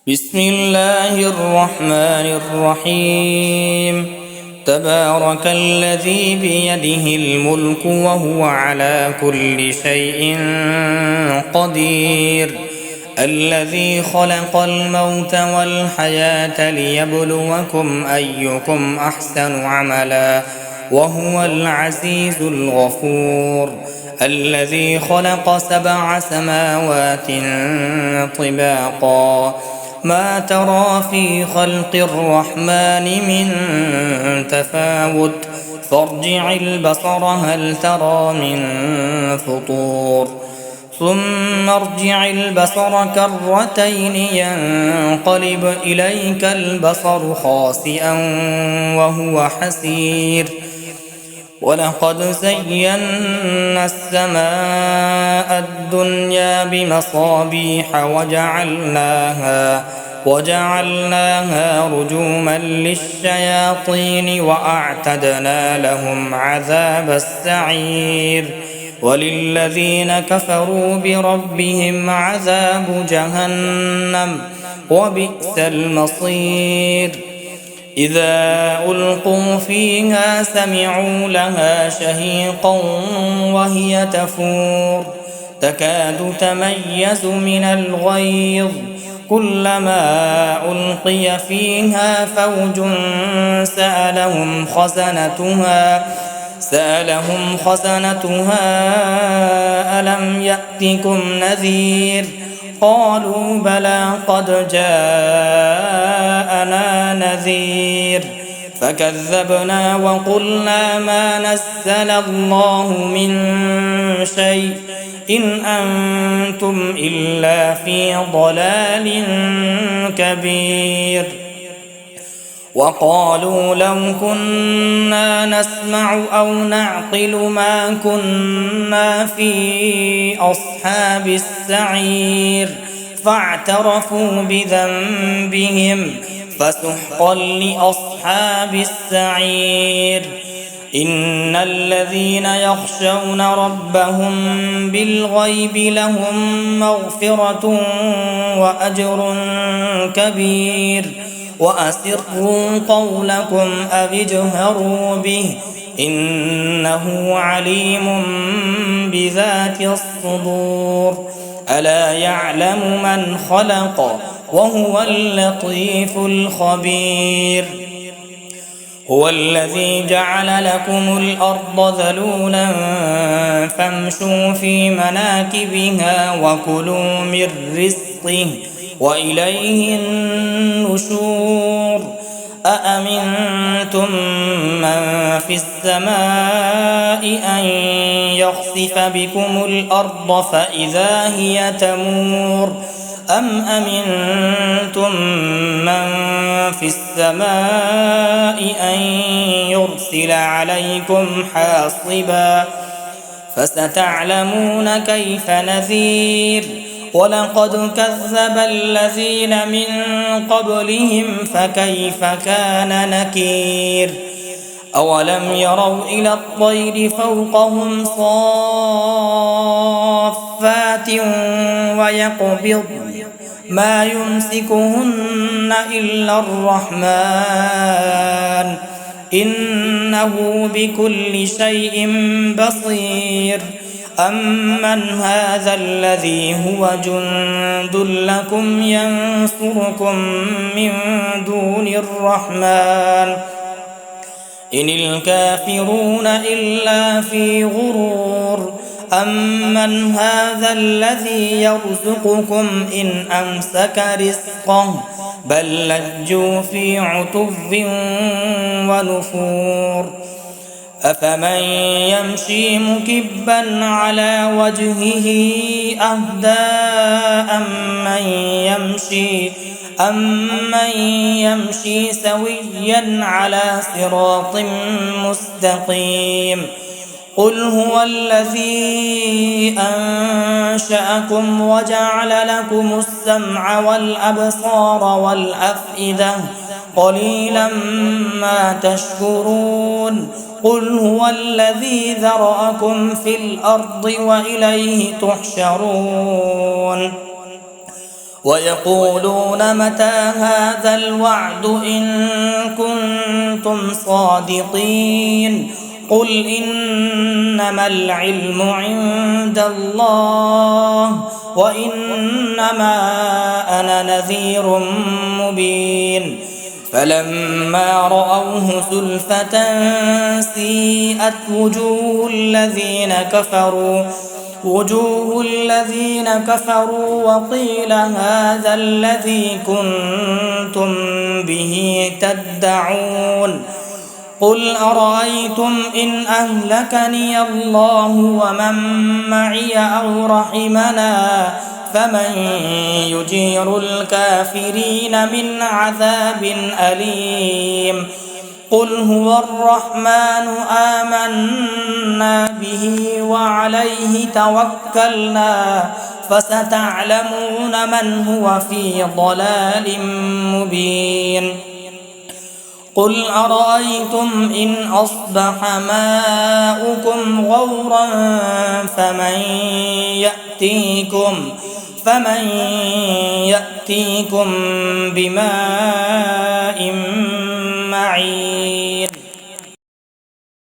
بسم الله الرحمن الرحيم. تبارك الذي بيده الملك وهو على كل شيء قدير، الذي خلق الموت والحياة ليبلوكم أيكم أحسن عملا وهو العزيز الغفور، الذي خلق 7 سماوات طباقا، ما ترى في خلق الرحمن من تفاوت، فارجع البصر هل ترى من فطور، ثم ارجع البصر كرتين ينقلب إليك البصر خاسئا وهو حسير، ولقد زينا السماء الدنيا بمصابيح وجعلناها رجوما للشياطين وأعتدنا لهم عذاب السعير، وللذين كفروا بربهم عذاب جهنم وبئس المصير. إذا ألقوا فيها سمعوا لها شهيقا وهي تفور، تكاد تميز من الغيظ، كلما ألقي فيها فوج سألهم خزنتها ألم يأتكم نذير، قالوا بلى قد جاءنا نذير، فكذبنا وقلنا ما نزل الله من شيء إن أنتم إلا في ضلال كبير. وقالوا لو كنا نسمع أو نعقل ما كنا في أصحاب السعير، فاعترفوا بذنبهم فسحقا لأصحاب السعير. إن الذين يخشون ربهم بالغيب لهم مغفرة وأجر كبير، وأسروا قولكم أو اجهروا به إنه عليم بذات الصدور. ألا يعلم من خلق وهو اللطيف الخبير. هو الذي جعل لكم الأرض ذلولا فامشوا في مناكبها وكلوا من رزقه وإليه النشور. أأمنتم من في السماء أن يخسف بكم الأرض فإذا هي تمور، أم أمنتم من في السماء أن يرسل عليكم حاصبا، فستعلمون كيف نذير. ولقد كذب الذين من قبلهم فكيف كان نكير. أولم يروا إلى الطير فوقهم صافات ويقبض ما يمسكهن إلا الرحمن إنه بكل شيء بصير. أمن هذا الذي هو جند لكم ينصركم من دون الرحمن إن الكافرون إلا في غرور. أمن هذا الذي يرزقكم إن أمسك رزقه بل لجوا في عتو ونفور. أفمن يمشي مكبا على وجهه أهدى أمن يمشي سويا على صراط مستقيم. قل هو الذي أنشأكم وجعل لكم السمع والأبصار والأفئدة قليلا ما تشكرون. قل هو الذي ذرأكم في الأرض وإليه تحشرون. ويقولون متى هذا الوعد إن كنتم صادقين قل إنما العلم عند الله وإنما أنا نذير مبين فلما رأوه زلفة سيئت وجوه الذين كفروا وقيل هذا الذي كنتم به تدعون قل أرأيتم إن أهلكني الله ومن معي أو رحمنا فمن يجير الكافرين من عذاب أليم قل هو الرحمن آمنا به وعليه توكلنا فستعلمون من هو في ضلال مبين قل أرأيتم إن أصبح ماؤكم غورا فمن يأتيكم بماء معين